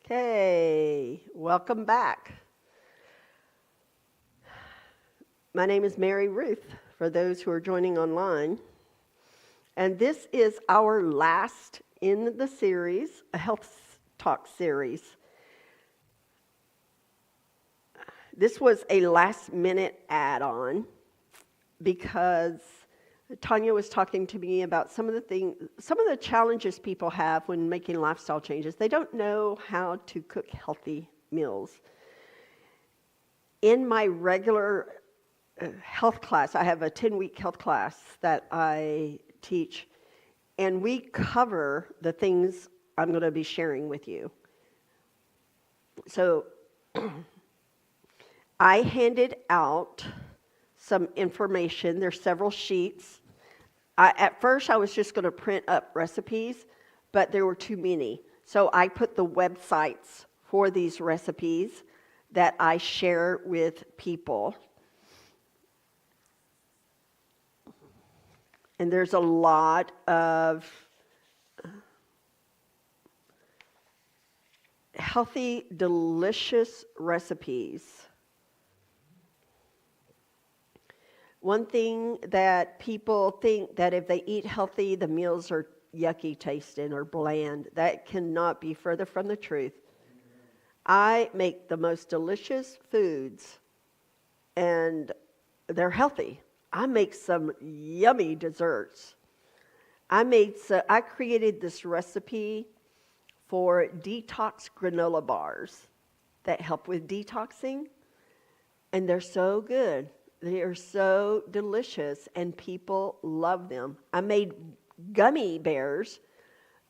Okay, welcome back. My name is Maryruth, for those who are joining online. And this is our last in the series, a health talk series. This was a last minute add-on because Tanya was talking to me about some of the challenges people have when making lifestyle changes. They don't know how to cook healthy meals. In my regular health class, I have a 10-week health class that I teach, and we cover the things I'm going to be sharing with you. So I handed out some information. There's several sheets. At first, I was just going to print up recipes, but there were too many. So I put the websites for these recipes that I share with people. And there's a lot of healthy, delicious recipes. One thing that people think that if they eat healthy, the meals are yucky tasting or bland. That cannot be further from the truth. I make the most delicious foods, and they're healthy. I make some yummy desserts. I created this recipe for detox granola bars that help with detoxing, and they're so good. They are so delicious, and people love them. I made gummy bears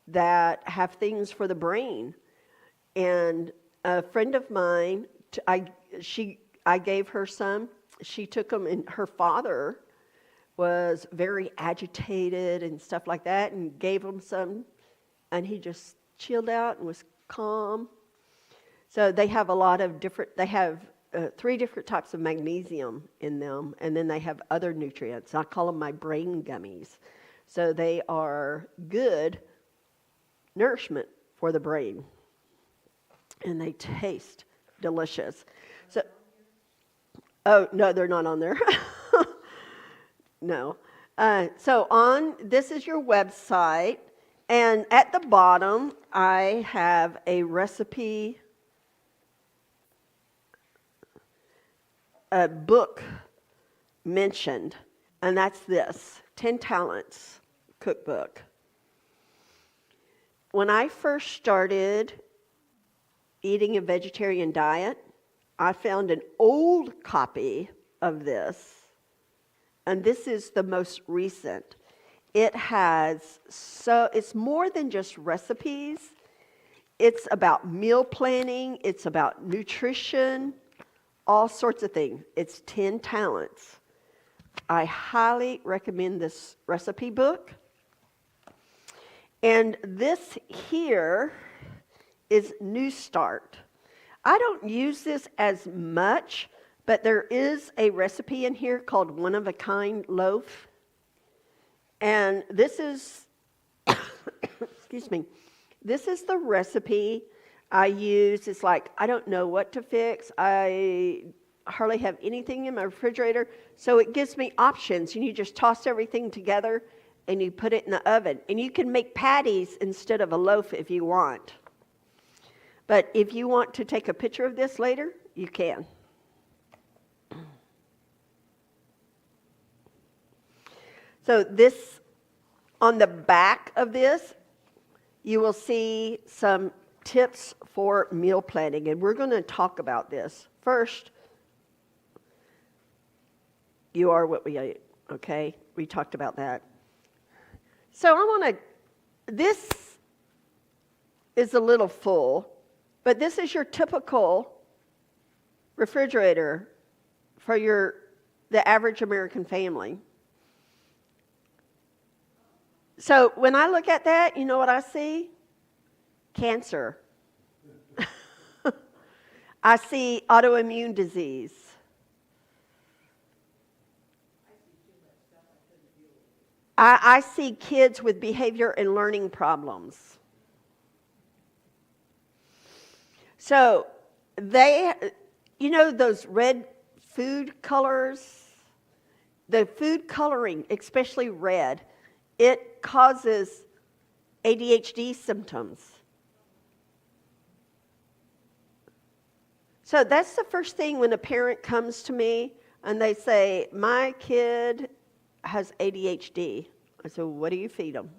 that have things for the brain, and a friend of mine, I gave her some. She took them, and her father was very agitated and stuff like that, and gave him some, and he just chilled out and was calm. So they have a lot of they have 3 different types of magnesium in them, and then they have other nutrients. I call them my brain gummies. So they are good nourishment for the brain, and they taste delicious. So, oh, no, they're not on there. No. This is your website, and at the bottom, I have a recipe, a book mentioned, and that's this, 10 Talents cookbook. When I first started eating a vegetarian diet, I found an old copy of this, and this is the most recent. It's more than just recipes. It's about meal planning, it's about nutrition, all sorts of things. It's 10 Talents. I highly recommend this recipe book. And this here is New Start. I don't use this as much, but there is a recipe in here called One of a Kind Loaf. And this is, excuse me, this is the recipe I use. It's like, I don't know what to fix. I hardly have anything in my refrigerator. So it gives me options. And you just toss everything together and you put it in the oven. And you can make patties instead of a loaf if you want. But if you want to take a picture of this later, you can. So this, on the back of this, you will see some tips for meal planning, and we're going to talk about this. First, you are what we eat, okay? We talked about that. So this is a little full, but this is your typical refrigerator for the average American family. So when I look at that, you know what I see? Cancer. I see autoimmune disease. I see kids with behavior and learning problems. So those red food colors, the food coloring, especially red, it causes ADHD symptoms. So that's the first thing when a parent comes to me and they say, my kid has ADHD. I say, what do you feed them?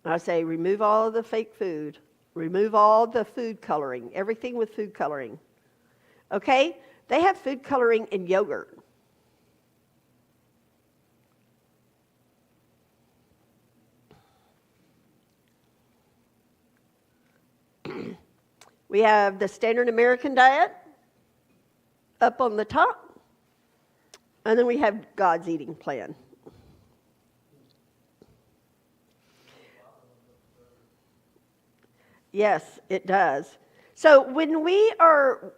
I say, remove all of the fake food. Remove all the food coloring, everything with food coloring. Okay? They have food coloring in yogurt. We have the standard American diet up on the top, and then we have God's eating plan. Yes, it does. So when we are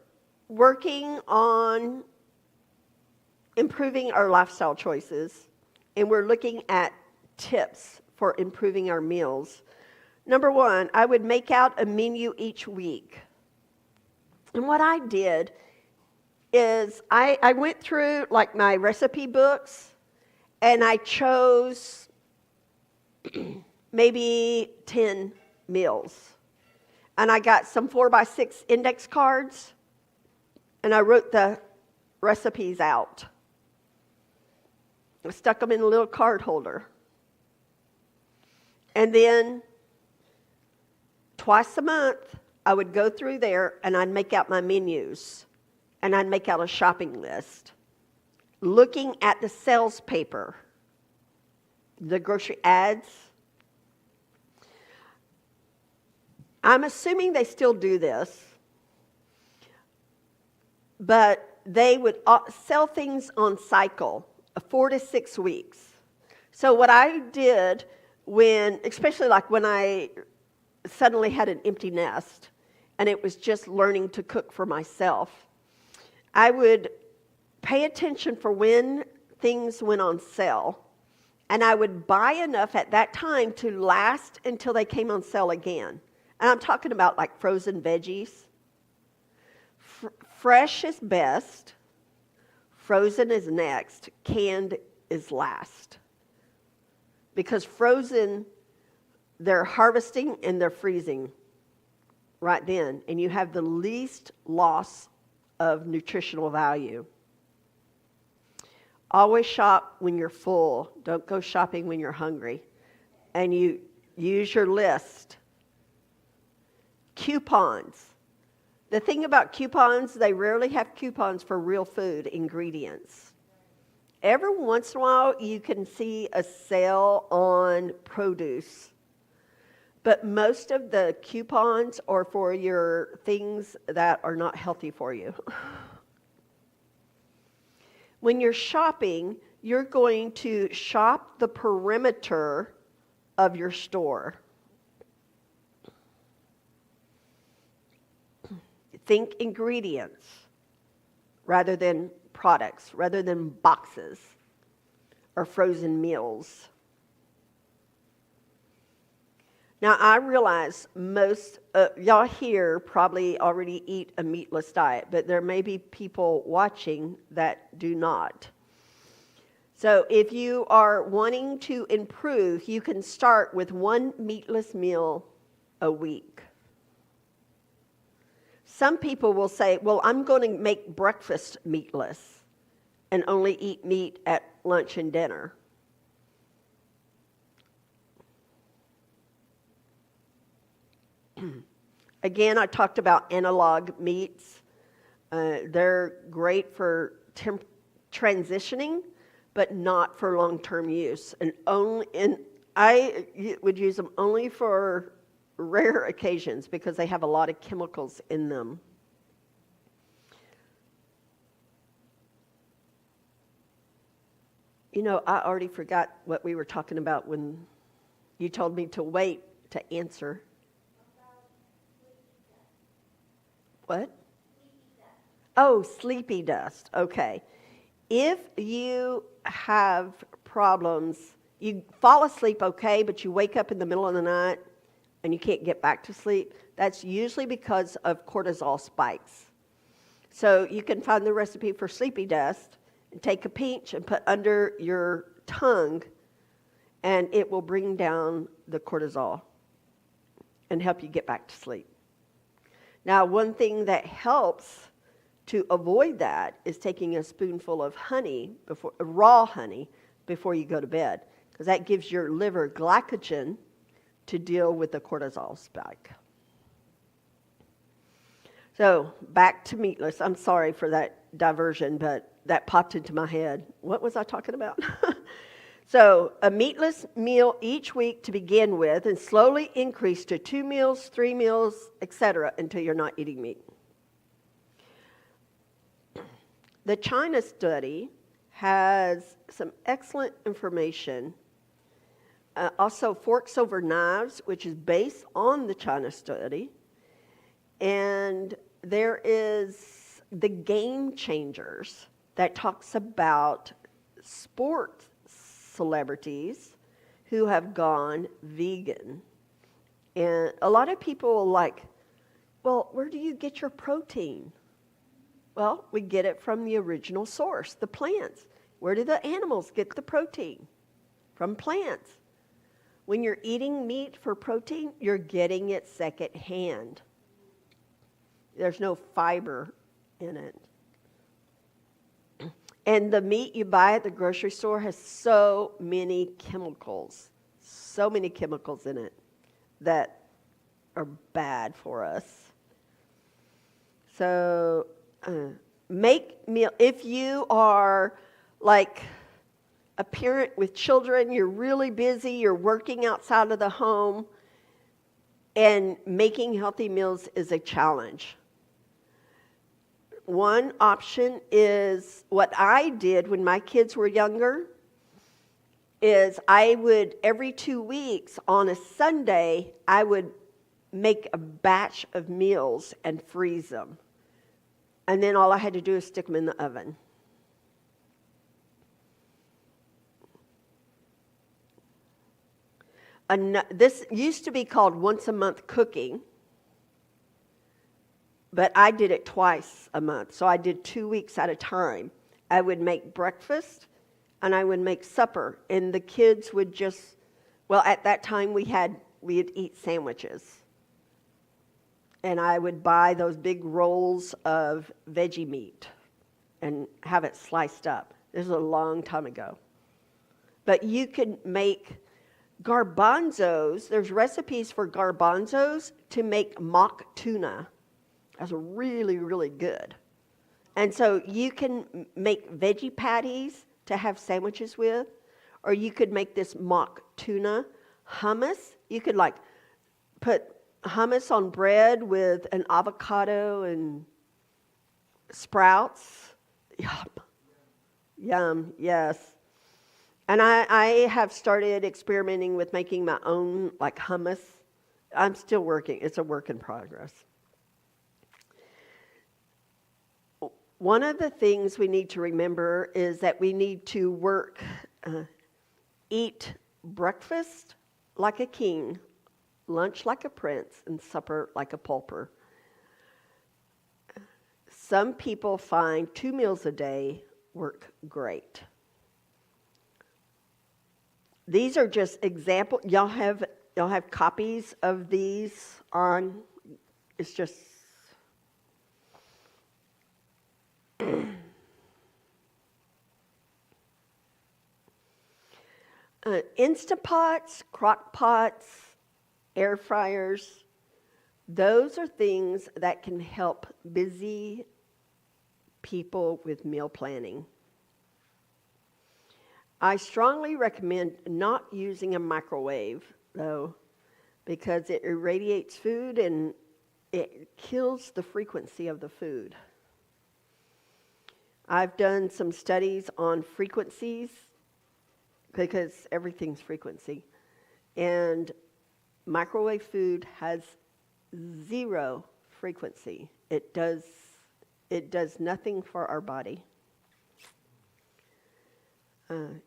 working on improving our lifestyle choices, and we're looking at tips for improving our meals, number one, I would make out a menu each week. And what I did is I went through like my recipe books, and I chose maybe 10 meals. And I got some 4x6 index cards, and I wrote the recipes out. I stuck them in a little card holder. And then twice a month, I would go through there and I'd make out my menus. And I'd make out a shopping list. Looking at the sales paper, the grocery ads. I'm assuming they still do this, but they would sell things on cycle, 4 to 6 weeks. So what I did especially like when I suddenly had an empty nest, and it was just learning to cook for myself, I would pay attention for when things went on sale, and I would buy enough at that time to last until they came on sale again. And I'm talking about like frozen veggies. Fresh is best. Frozen is next. Canned is last. Because frozen, they're harvesting and they're freezing right then. And you have the least loss of nutritional value. Always shop when you're full. Don't go shopping when you're hungry. And you use your list. Coupons. The thing about coupons, they rarely have coupons for real food ingredients. Every once in a while, you can see a sale on produce. But most of the coupons are for your things that are not healthy for you. When you're shopping, you're going to shop the perimeter of your store. Think ingredients rather than products, rather than boxes or frozen meals. Now, I realize most y'all here probably already eat a meatless diet, but there may be people watching that do not. So if you are wanting to improve, you can start with one meatless meal a week. Some people will say, well, I'm going to make breakfast meatless and only eat meat at lunch and dinner. Again, I talked about analog meats. They're great for transitioning, but not for long-term use. And I would use them only for rare occasions because they have a lot of chemicals in them. You know, I already forgot what we were talking about when you told me to wait to answer. What? Oh, sleepy dust. Okay. If you have problems, you fall asleep okay, but you wake up in the middle of the night and you can't get back to sleep, That's usually because of cortisol spikes. So you can find the recipe for sleepy dust and take a pinch and put under your tongue, and it will bring down the cortisol and help you get back to sleep. Now, one thing that helps to avoid that is taking a spoonful of honey, raw honey, before you go to bed, because that gives your liver glycogen to deal with the cortisol spike. So, back to meatless. I'm sorry for that diversion, but that popped into my head. What was I talking about? So, a meatless meal each week to begin with, and slowly increase to 2 meals, 3 meals, etc., until you're not eating meat. The China study has some excellent information. Also, Forks Over Knives, which is based on the China study. And there is the Game Changers that talks about sports celebrities who have gone vegan. And a lot of people are like, well, where do you get your protein? Well, we get it from the original source, the plants. Where do the animals get the protein? From plants. When you're eating meat for protein, you're getting it secondhand. There's no fiber in it. And the meat you buy at the grocery store has so many chemicals in it that are bad for us. So make meal. If you are like a parent with children, you're really busy, you're working outside of the home, and making healthy meals is a challenge. One option is what I did when my kids were younger, is I would, every 2 weeks on a Sunday, I would make a batch of meals and freeze them. And then all I had to do is stick them in the oven. This used to be called once a month cooking, but I did it twice a month. So I did 2 weeks at a time. I would make breakfast and I would make supper. And the kids would just, well, at that time we'd eat sandwiches. And I would buy those big rolls of veggie meat and have it sliced up. This was a long time ago. But you can make garbanzos. There's recipes for garbanzos to make mock tuna. That's really, really good. And so you can make veggie patties to have sandwiches with, or you could make this mock tuna hummus. You could like put hummus on bread with an avocado and sprouts. Yum. Yum, yes. And I have started experimenting with making my own like hummus. I'm still working. It's a work in progress. One of the things we need to remember is that we need to eat breakfast like a king, lunch like a prince, and supper like a pauper. Some people find 2 meals a day work great. These are just examples. Y'all have copies of these on. It's just Instapots, crock pots, air fryers, those are things that can help busy people with meal planning. I strongly recommend not using a microwave, though, because it irradiates food and it kills the frequency of the food. I've done some studies on frequencies, because everything's frequency. And microwave food has 0 frequency. It does nothing for our body.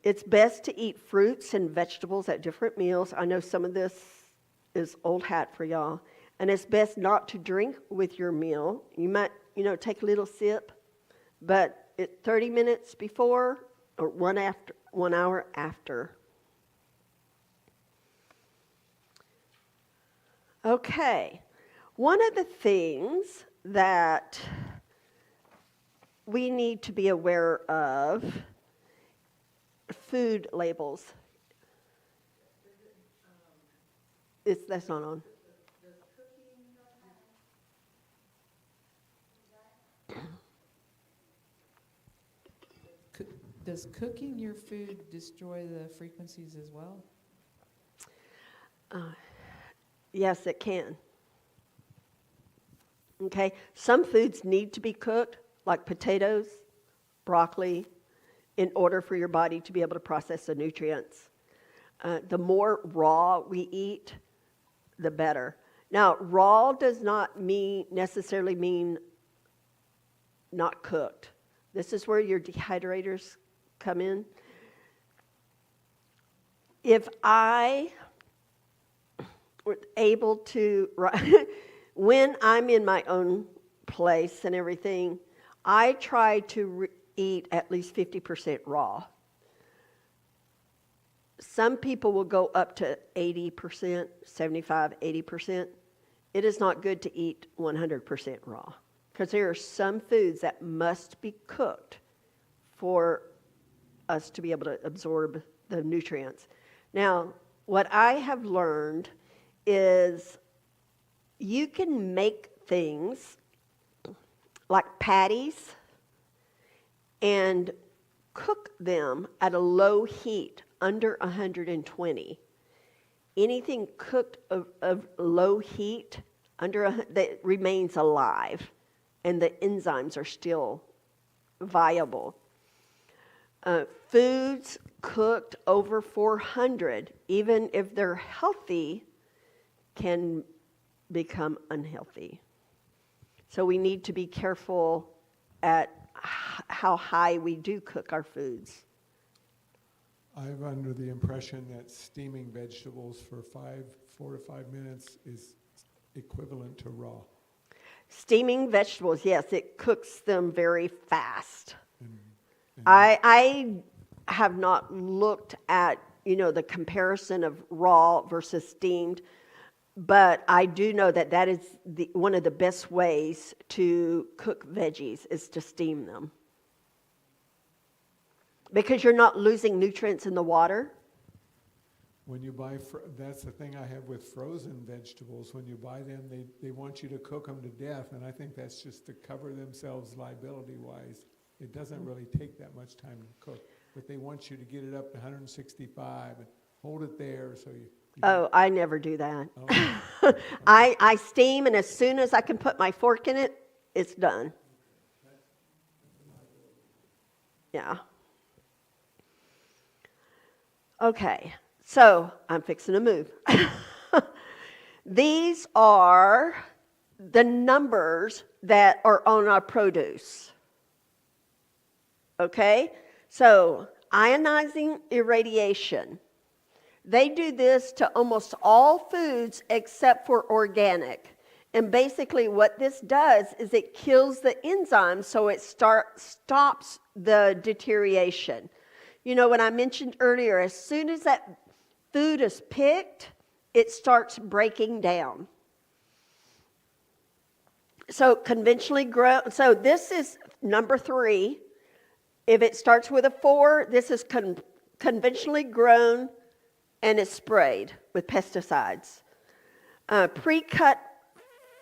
It's best to eat fruits and vegetables at different meals. I know some of this is old hat for y'all. And it's best not to drink with your meal. You might, take a little sip, but 30 minutes before or 1 hour after. Okay. One of the things that we need to be aware of, food labels. That's not on. Does cooking your food destroy the frequencies as well? Yes, it can. Okay, some foods need to be cooked, like potatoes, broccoli, in order for your body to be able to process the nutrients. The more raw we eat, the better. Now, raw does not necessarily mean not cooked. This is where your dehydrators come in. If I were able to, when I'm in my own place and everything, I try to eat at least 50% raw. Some people will go up to 80%, 75, 80%. It is not good to eat 100% raw, because there are some foods that must be cooked for us to be able to absorb the nutrients. Now, what I have learned is you can make things like patties and cook them at a low heat, under 120. Anything cooked of low heat, that remains alive, and the enzymes are still viable. Foods cooked over 400, even if they're healthy, can become unhealthy. So we need to be careful at how high we do cook our foods. I'm under the impression that steaming vegetables for 4 to 5 minutes is equivalent to raw. Steaming vegetables, yes, it cooks them very fast. And I have not looked at, the comparison of raw versus steamed, but I do know that is one of the best ways to cook veggies is to steam them. Because you're not losing nutrients in the water. when you buy, that's the thing I have with frozen vegetables. When you buy them, they want you to cook them to death, and I think that's just to cover themselves liability-wise. It doesn't really take that much time to cook, but they want you to get it up to 165 and hold it there so you Oh, I never do that. Oh. I steam, and as soon as I can put my fork in it, it's done. Yeah. Okay, so I'm fixing to move. These are the numbers that are on our produce. Okay, so ionizing irradiation. They do this to almost all foods except for organic. And basically what this does is it kills the enzymes, so it stops the deterioration. You know, when I mentioned earlier, as soon as that food is picked, it starts breaking down. So conventionally grown, so this is number 3. If it starts with a 4, this is conventionally grown and is sprayed with pesticides. Pre-cut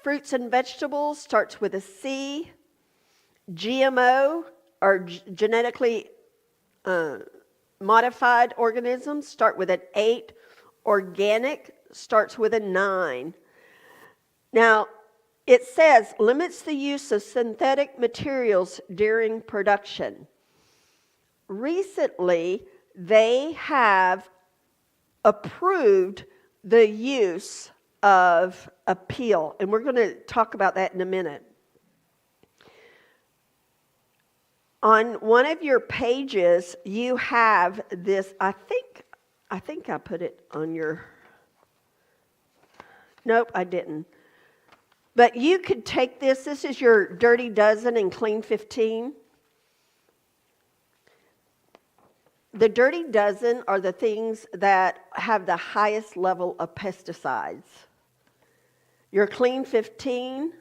fruits and vegetables starts with a C. GMO, or genetically modified organisms, start with an 8. Organic starts with a 9. Now, it says limits the use of synthetic materials during production. Recently, they have approved the use of a peel, and we're going to talk about that in a minute. On one of your pages, you have this, I think I put it on your, nope, I didn't. But you could take this. This is your Dirty Dozen and Clean 15. The Dirty Dozen are the things that have the highest level of pesticides. Your Clean 15,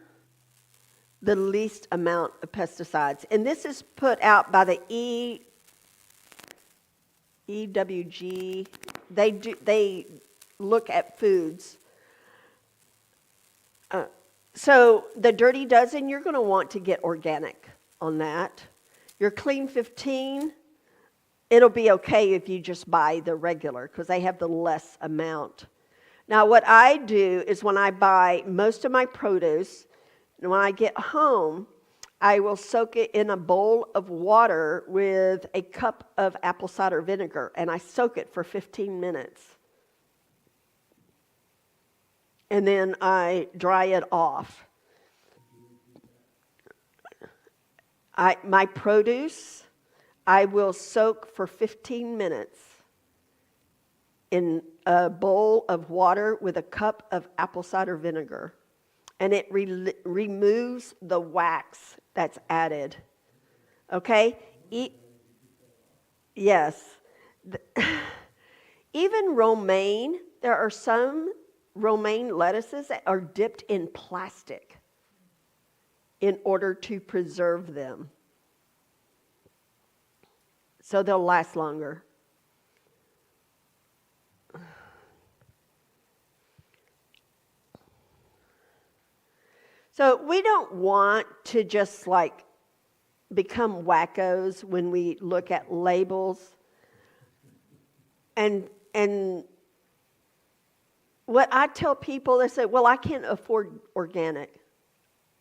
the least amount of pesticides. And this is put out by the EWG. They look at foods. So the Dirty Dozen, you're going to want to get organic on that. Your Clean 15, it'll be okay if you just buy the regular because they have the less amount. Now what I do is when I buy most of my produce, and when I get home, I will soak it in a bowl of water with a cup of apple cider vinegar, and I soak it for 15 minutes. And then I dry it off. My produce, I will soak for 15 minutes in a bowl of water with a cup of apple cider vinegar. And it removes the wax that's added. Okay? Yes. Even romaine, there are some romaine lettuces that are dipped in plastic in order to preserve them. So they'll last longer. So we don't want to just like become wackos when we look at labels. And what I tell people, they say, well, I can't afford organic.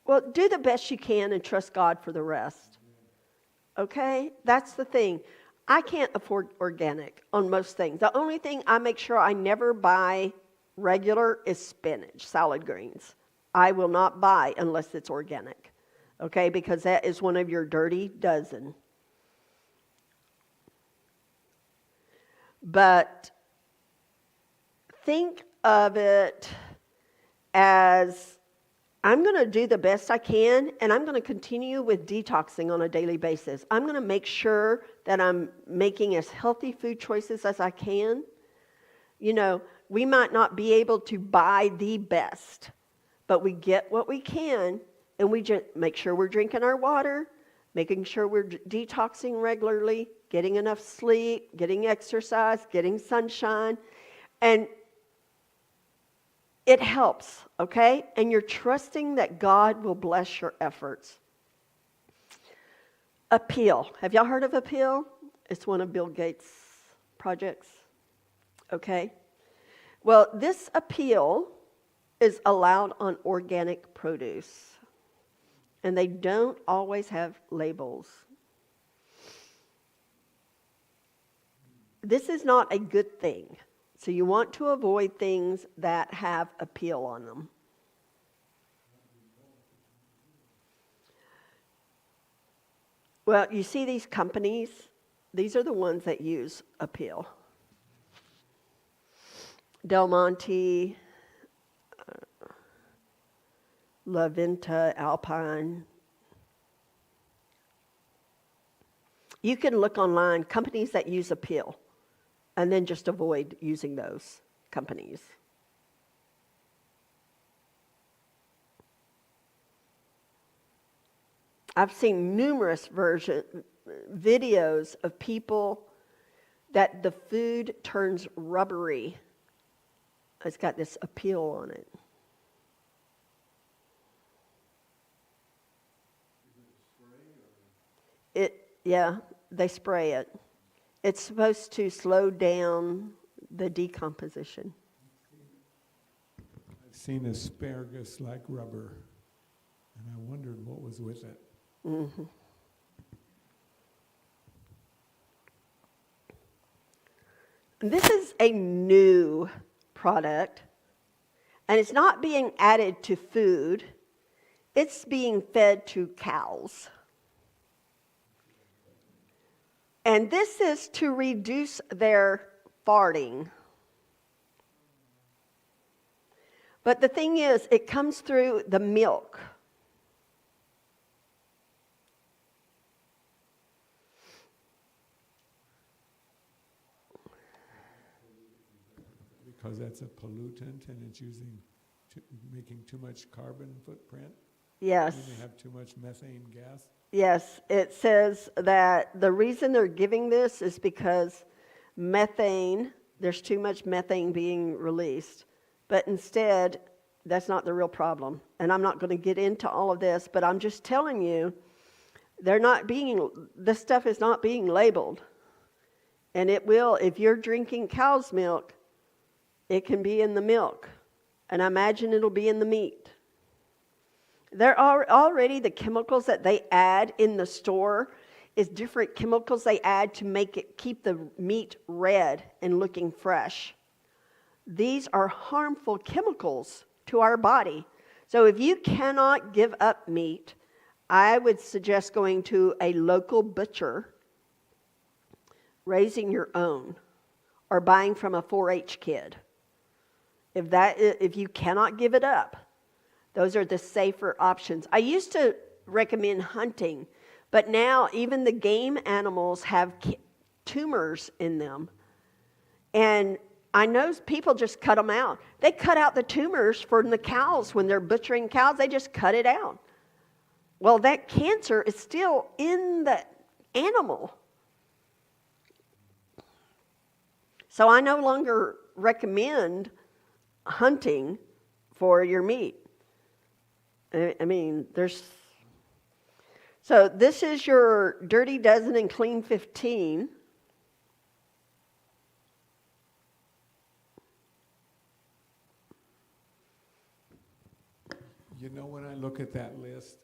Well, do the best you can and trust God for the rest. Okay? That's the thing. I can't afford organic on most things. The only thing I make sure I never buy regular is spinach, salad greens. I will not buy unless it's organic. Okay? Because that is one of your Dirty Dozen. But think of it as I'm going to do the best I can, and I'm going to continue with detoxing on a daily basis. I'm going to make sure that I'm making as healthy food choices as I can. You know, we might not be able to buy the best, but we get what we can, and we just make sure we're drinking our water, making sure we're detoxing regularly, getting enough sleep, getting exercise, getting sunshine, and it helps, okay? And you're trusting that God will bless your efforts. Appeal. Have y'all heard of Appeal? It's one of Bill Gates' projects, okay? Well, this Appeal is allowed on organic produce, and they don't always have labels. This is not a good thing. So you want to avoid things that have Appeal on them. Well, you see these companies, these are the ones that use Appeal. Del Monte, La Venta, Alpine. You can look online, companies that use Appeal. And then just avoid using those companies. I've seen numerous videos of people that the food turns rubbery. It's got this Appeal on it. Yeah, they spray it. It's supposed to slow down the decomposition. I've seen asparagus like rubber, and I wondered what was with it. Mm-hmm. This is a new product, and it's not being added to food. It's being fed to cows. And this is to reduce their farting. But the thing is, it comes through the milk. Because that's a pollutant and it's making too much carbon footprint. Yes. You may have too much methane gas. Yes, it says that the reason they're giving this is because there's too much methane being released. But instead, that's not the real problem. And I'm not going to get into all of this, but I'm just telling you, this stuff is not being labeled. And it will, if you're drinking cow's milk, it can be in the milk. And I imagine it'll be in the meat. There are already the chemicals that they add in the store is different chemicals they add to keep the meat red and looking fresh. These are harmful chemicals to our body. So if you cannot give up meat, I would suggest going to a local butcher, raising your own, or buying from a 4-H kid. If you cannot give it up, those are the safer options. I used to recommend hunting, but now even the game animals have tumors in them. And I know people just cut them out. They cut out the tumors for the cows. When they're butchering cows, they just cut it out. Well, that cancer is still in the animal. So I no longer recommend hunting for your meat. I mean, so this is your Dirty Dozen and Clean 15. You know, when I look at that list,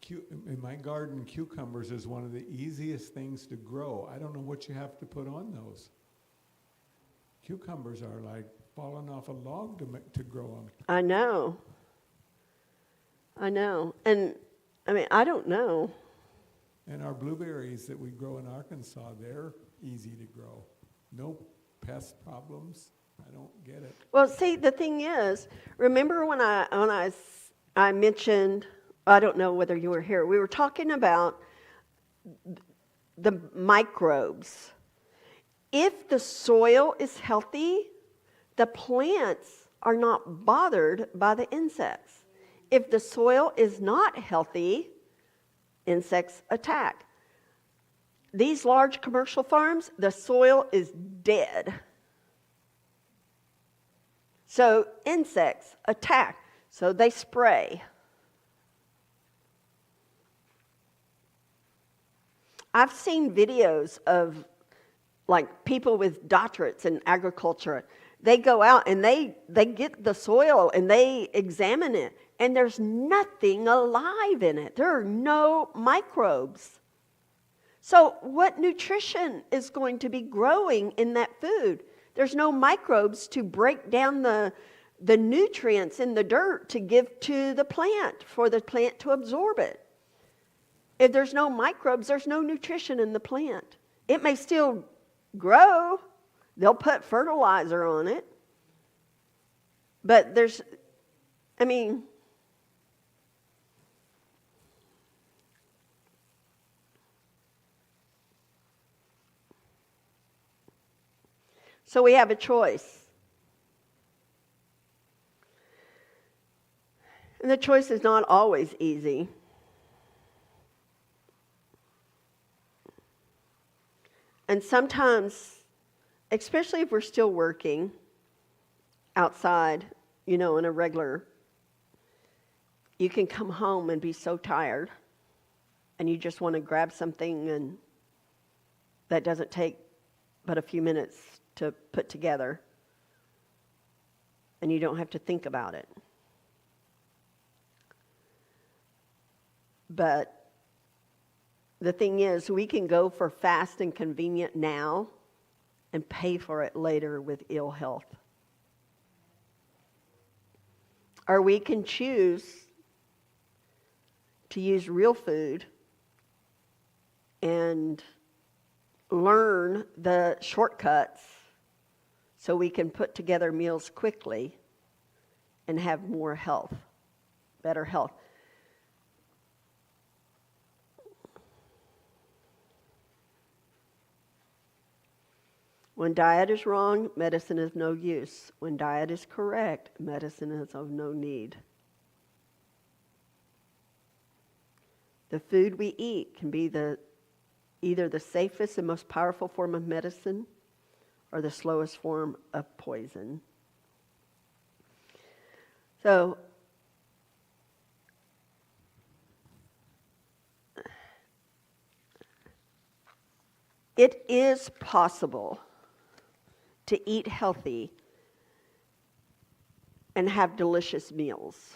in my garden, cucumbers is one of the easiest things to grow. I don't know what you have to put on those. Cucumbers are like falling off a log to grow them. I know. And, I mean, I don't know. And our blueberries that we grow in Arkansas, they're easy to grow. No pest problems. I don't get it. Well, see, the thing is, remember when I mentioned, I don't know whether you were here, we were talking about the microbes. If the soil is healthy, the plants are not bothered by the insects. If the soil is not healthy, insects attack. These large commercial farms, the soil is dead. So insects attack, so they spray. I've seen videos of like people with doctorates in agriculture. They go out and they get the soil and they examine it, and there's nothing alive in it. There are no microbes. So what nutrition is going to be growing in that food? There's no microbes to break down the nutrients in the dirt to give to the plant for the plant to absorb it. If there's no microbes, there's no nutrition in the plant. It may still grow. They'll put fertilizer on it. But so we have a choice. And the choice is not always easy. And sometimes, especially if we're still working outside, in a regular, you can come home and be so tired and you just want to grab something and that doesn't take but a few minutes to put together and you don't have to think about it. But the thing is, we can go for fast and convenient now and pay for it later with ill health. Or we can choose to use real food and learn the shortcuts so we can put together meals quickly and have more health, better health. When diet is wrong, medicine is no use. When diet is correct, medicine is of no need. The food we eat can be either the safest and most powerful form of medicine or the slowest form of poison. So, it is possible to eat healthy and have delicious meals.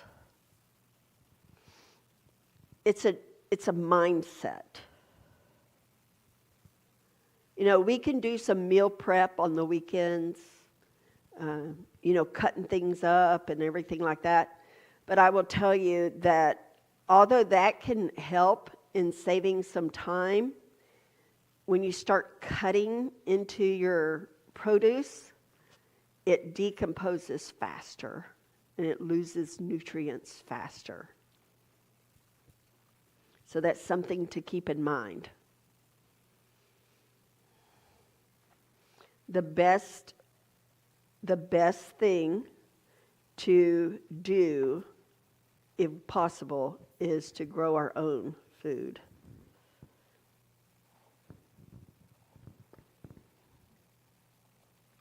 It's a mindset. You know, we can do some meal prep on the weekends, cutting things up and everything like that. But I will tell you that although that can help in saving some time, when you start cutting into your produce, it decomposes faster and it loses nutrients faster. So that's something to keep in mind. The best thing to do, if possible, is to grow our own food.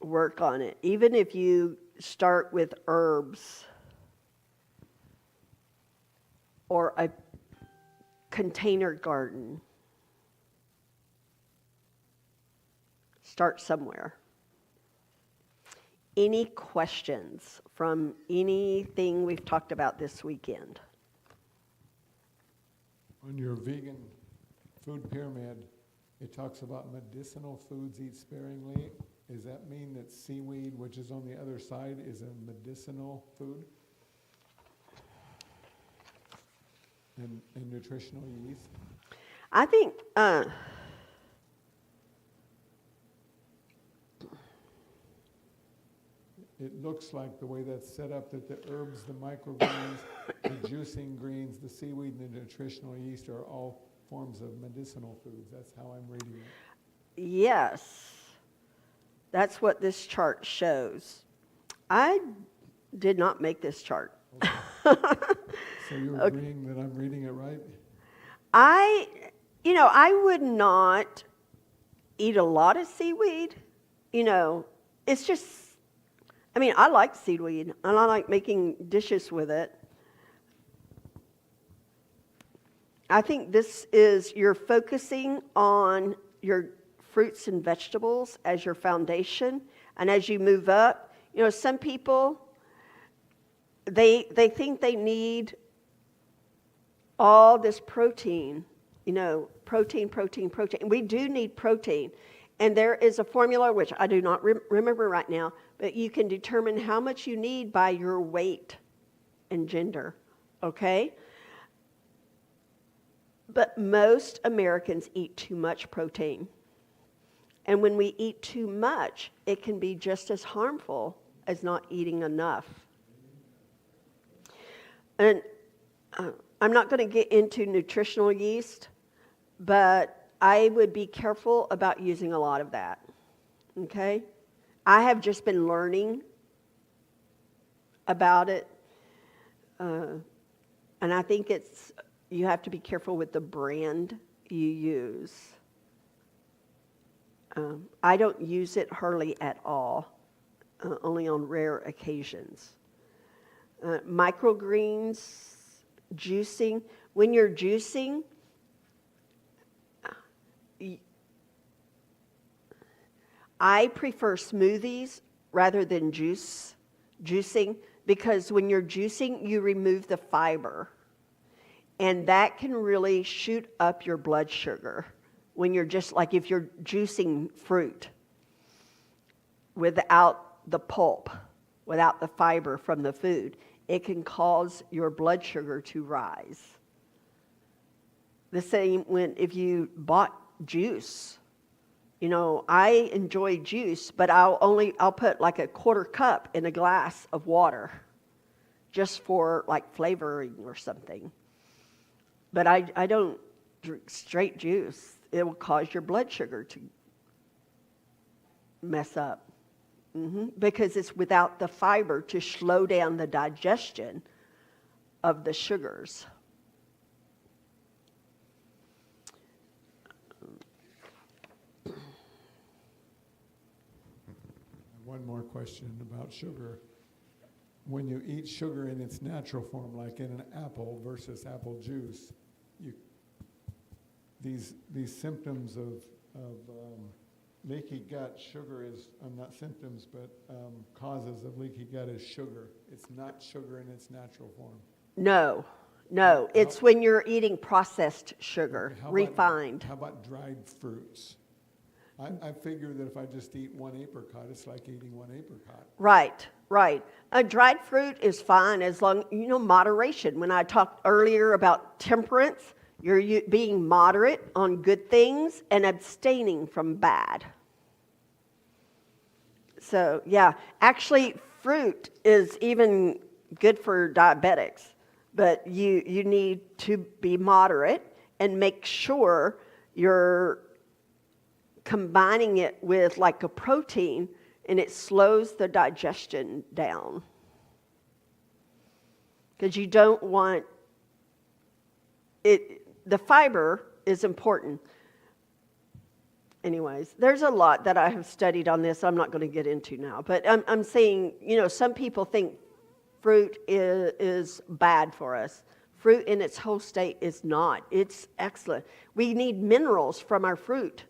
Work on it. Even if you start with herbs or a container garden, start somewhere. Any questions from anything we've talked about this weekend? On your vegan food pyramid, it talks about medicinal foods eat sparingly. Does that mean that seaweed, which is on the other side, is a medicinal food? And nutritional yeast? I think it looks like the way that's set up, that the herbs, the microgreens, the juicing greens, the seaweed, and the nutritional yeast are all forms of medicinal foods. That's how I'm reading it. yes, that's what this chart shows. I did not make this chart. Okay. So you're agreeing that I'm reading it right? I would not eat a lot of seaweed. It's just, I like seaweed, and I like making dishes with it. I think this is, you're focusing on your fruits and vegetables as your foundation, and as you move up, some people, they think they need all this protein, protein. We do need protein. And there is a formula, which I do not remember right now, but you can determine how much you need by your weight and gender, okay? But most Americans eat too much protein. And when we eat too much, it can be just as harmful as not eating enough. And I'm not going to get into nutritional yeast, but I would be careful about using a lot of that, okay? I have just been learning about it, and I think you have to be careful with the brand you use. I don't use it hardly at all, only on rare occasions. Microgreens, juicing. When you're juicing, I prefer smoothies rather than juicing, because when you're juicing, you remove the fiber. And that can really shoot up your blood sugar when you're just, like if you're juicing fruit without the pulp, without the fiber from the food, it can cause your blood sugar to rise. The same if you bought juice. I enjoy juice, but I'll put like a quarter cup in a glass of water. just for like flavoring or something. But I don't drink straight juice. It will cause your blood sugar to mess up. Because it's without the fiber to slow down the digestion of the sugars. One more question about sugar. When you eat sugar in its natural form, like in an apple versus apple juice, these symptoms of leaky gut, sugar is, not symptoms, but causes of leaky gut is sugar. It's not sugar in its natural form. No, it's when you're eating processed sugar, refined. How about dried fruits? I figure that if I just eat one apricot, it's like eating one apricot. Right. A dried fruit is fine as long, moderation. When I talked earlier about temperance, you're being moderate on good things and abstaining from bad. So, yeah, actually, fruit is even good for diabetics, but you need to be moderate and make sure you're combining it with like a protein, and it slows the digestion down. Because you don't want it. The fiber is important. Anyways, there's a lot that I have studied on this. I'm not going to get into now, but I'm saying, some people think fruit is bad for us. Fruit in its whole state is not. It's excellent. We need minerals from our fruit,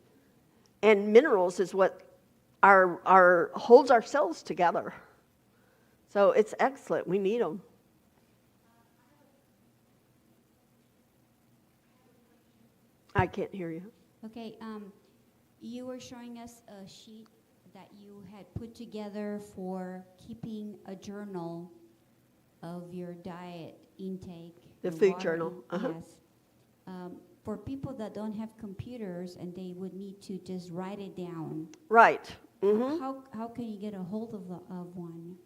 and minerals is what our holds our cells together. So it's excellent. We need them. I can't hear you. Okay, you were showing us a sheet that you had put together for keeping a journal of your diet intake. The your food water journal, Yes. For people that don't have computers and they would need to just write it down. Right. Mm-hmm. How can you get a hold of one?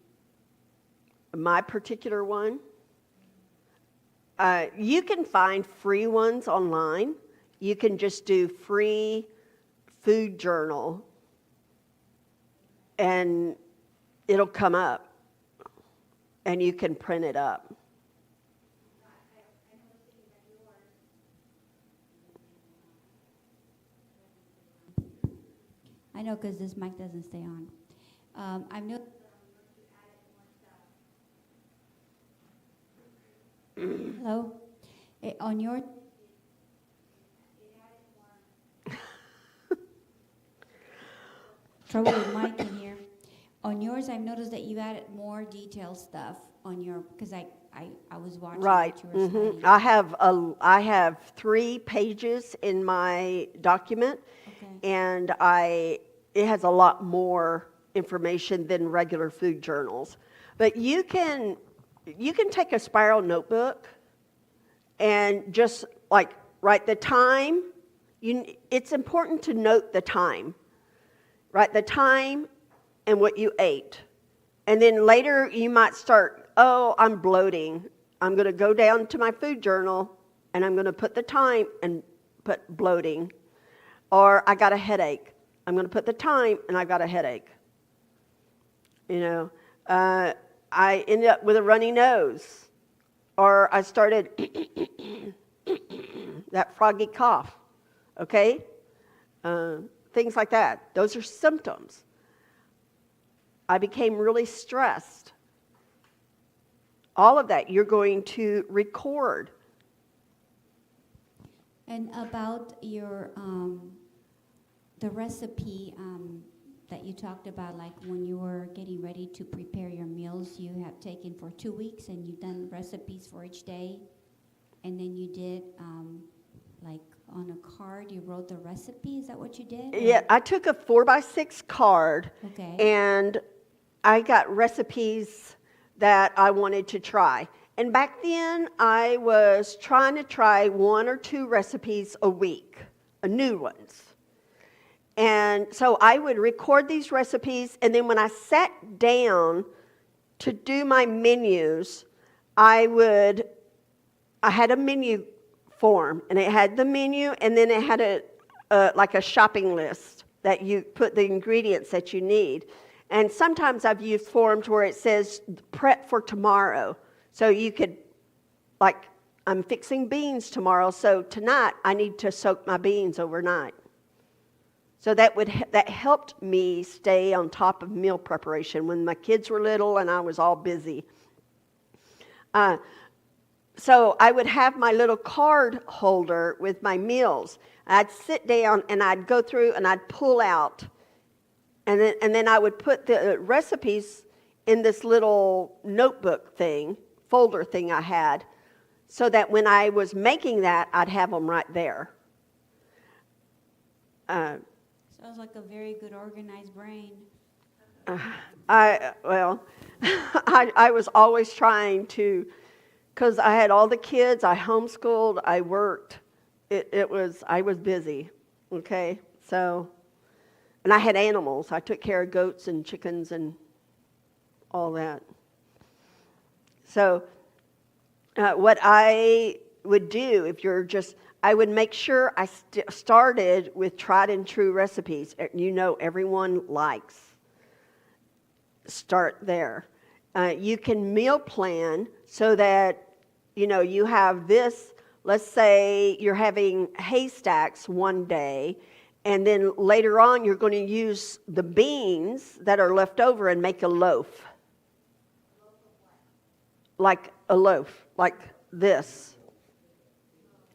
My particular one, you can find free ones online. You can just do free food journal, and it'll come up, and you can print it up. I know because this mic doesn't stay on. I've noticed hello? On your trouble with mic in here. On yours, I've noticed that you added more detailed stuff on your, because I was watching Right. what you were studying. I have 3 pages in my document, Okay. and it has a lot more information than regular food journals. But you can take a spiral notebook and just like write the time. It's important to note the time. Write the time and what you ate. And then later you might start, I'm bloating. I'm going to go down to my food journal and I'm going to put the time and put bloating. Or I got a headache. I'm going to put the time and I got a headache. I ended up with a runny nose. Or I started that froggy cough. Okay? Things like that. Those are symptoms. I became really stressed. All of that you're going to record. And about your the recipe that you talked about, like when you were getting ready to prepare your meals, you have taken for 2 weeks and you've done recipes for each day, and then you did like on a card you wrote the recipe. Is that what you did? Yeah, I took a 4x6 card, Okay. and I got recipes that I wanted to try. And back then, I was trying to try 1 or 2 recipes a week, new ones. And so I would record these recipes, and then when I sat down to do my menus, I had a menu form, and it had the menu, and then it had like a shopping list that you put the ingredients that you need. And sometimes I've used forms where it says prep for tomorrow. So you could, like, I'm fixing beans tomorrow, so tonight I need to soak my beans overnight. So that helped me stay on top of meal preparation when my kids were little and I was all busy. So I would have my little card holder with my meals. I'd sit down and I'd go through and I'd pull out. And then I would put the recipes in this little notebook thing, folder thing I had, so that when I was making that, I'd have them right there. Sounds like a very good organized brain. I was always trying to, because I had all the kids, I homeschooled, I worked. I was busy, okay? So, and I had animals. I took care of goats and chickens and all that. So, what I would do I would make sure I started with tried and true recipes. Everyone likes. Start there. You can meal plan so that, you have this. Let's say you're having haystacks one day, and then later on you're going to use the beans that are left over and make a loaf. Like a loaf, like this.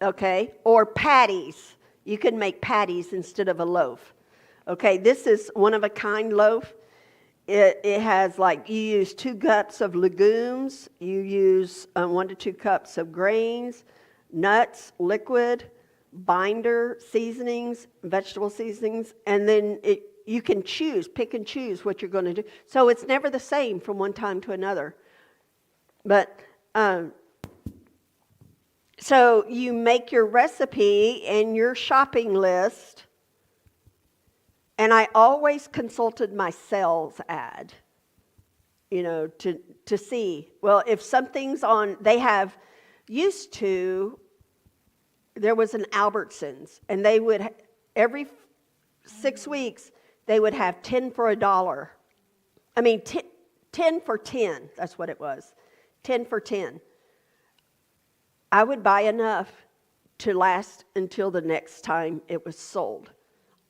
Okay? Or patties. You can make patties instead of a loaf. Okay, this is one-of-a-kind loaf. It has you use 2 cups of legumes, you use 1 to 2 cups of grains, nuts, liquid, binder, seasonings, vegetable seasonings, and then you can pick and choose what you're going to do. So it's never the same from one time to another. But, so you make your recipe and your shopping list. And I always consulted my sales ad, to see, well, if something's on, there was an Albertsons, and they would, every 6 weeks, they would have 10 for $1. 10 for 10, that's what it was, 10 for 10. I would buy enough to last until the next time it was sold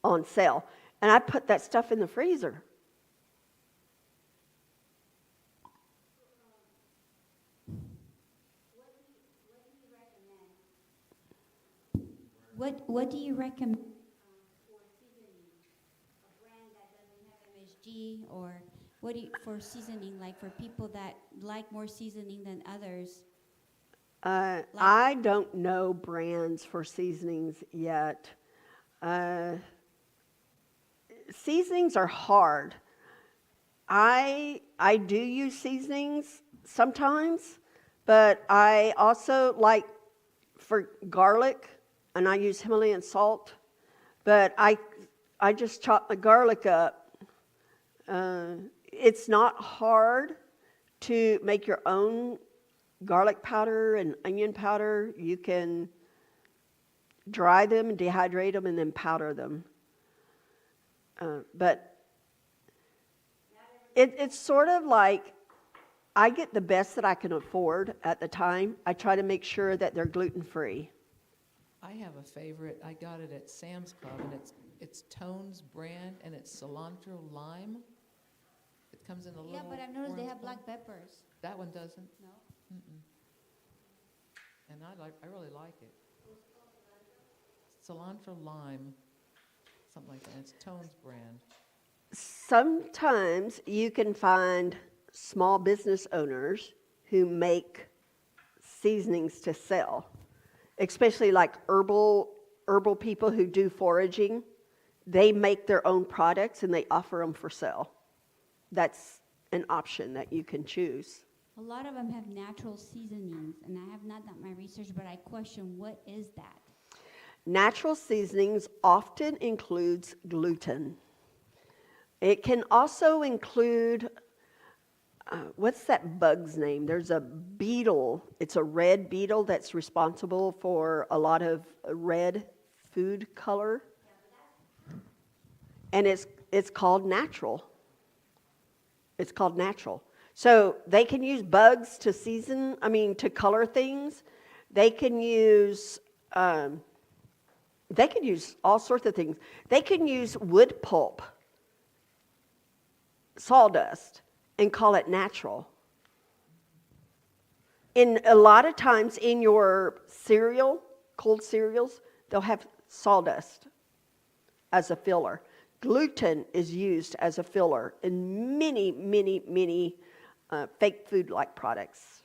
on sale. And I put that stuff in the freezer. What do you recommend for seasoning? A brand that doesn't have MSG, or for seasoning, like for people that like more seasoning than others? I don't know brands for seasonings yet. Seasonings are hard. I do use seasonings sometimes, but I also like for garlic, and I use Himalayan salt, but I just chop the garlic up. It's not hard to make your own garlic powder and onion powder. You can dry them and dehydrate them and then powder them. But it's sort of like I get the best that I can afford at the time. I try to make sure that they're gluten-free. I have a favorite. I got it at Sam's Club, and it's Tone's brand, and it's cilantro lime. It comes in a little. Yeah, but I've noticed they have orange black peppers. That one doesn't. No. Mm-mm. And I really like it. Cilantro lime, something like that. It's Tone's brand. Sometimes you can find small business owners who make seasonings to sell, especially like herbal people who do foraging. They make their own products and they offer them for sale. That's an option that you can choose. A lot of them have natural seasonings, and I have not done my research, but I question, what is that? Natural seasonings often includes gluten. It can also include what's that bug's name? There's a beetle. It's a red beetle that's responsible for a lot of red food color. And it's called natural. It's called natural. So they can use bugs to to color things. They can use all sorts of things. They can use wood pulp, sawdust, and call it natural. In a lot of times in your cereal, cold cereals, they'll have sawdust as a filler. Gluten is used as a filler in many, many, many fake food-like products.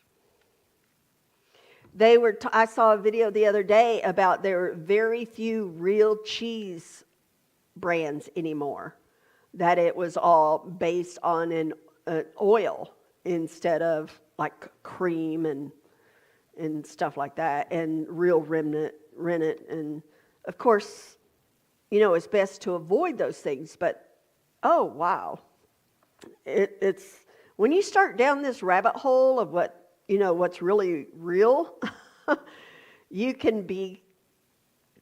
I saw a video the other day about there are very few real cheese brands anymore. That it was all based on an oil instead of like cream and stuff like that, and real rennet. And of course, it's best to avoid those things. But oh wow, it's when you start down this rabbit hole of what's really real, you can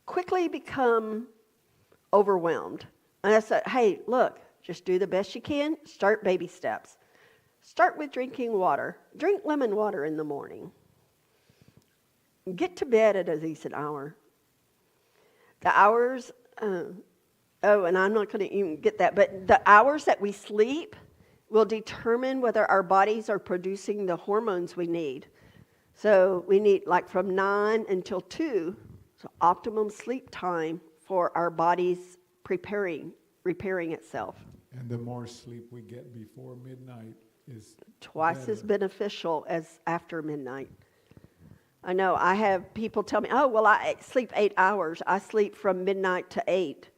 quickly become overwhelmed. And I said, hey, look, just do the best you can. Start baby steps. Start with drinking water. Drink lemon water in the morning. Get to bed at a decent hour. The hours, and I'm not going to even get that, but the hours that we sleep will determine whether our bodies are producing the hormones we need. So we need like from 9 until 2, so optimum sleep time for our bodies repairing itself. And the more sleep we get before midnight is twice better. as beneficial as after midnight. I know I have people tell me, oh, well, I sleep 8 hours. I sleep from midnight to 8.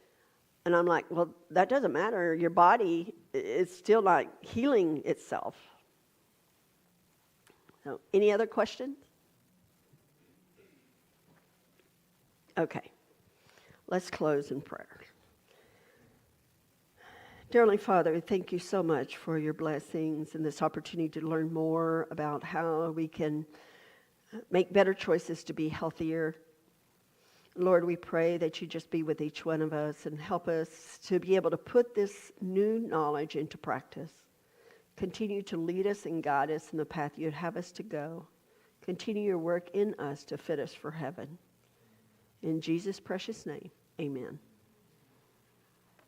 And I'm like, well, that doesn't matter. Your body is still not healing itself. So, any other questions? Okay. Let's close in prayer. Dear Heavenly Father, thank you so much for your blessings and this opportunity to learn more about how we can make better choices to be healthier. Lord, we pray that you just be with each one of us and help us to be able to put this new knowledge into practice. Continue to lead us and guide us in the path you'd have us to go. Continue your work in us to fit us for heaven. In Jesus' precious name, amen.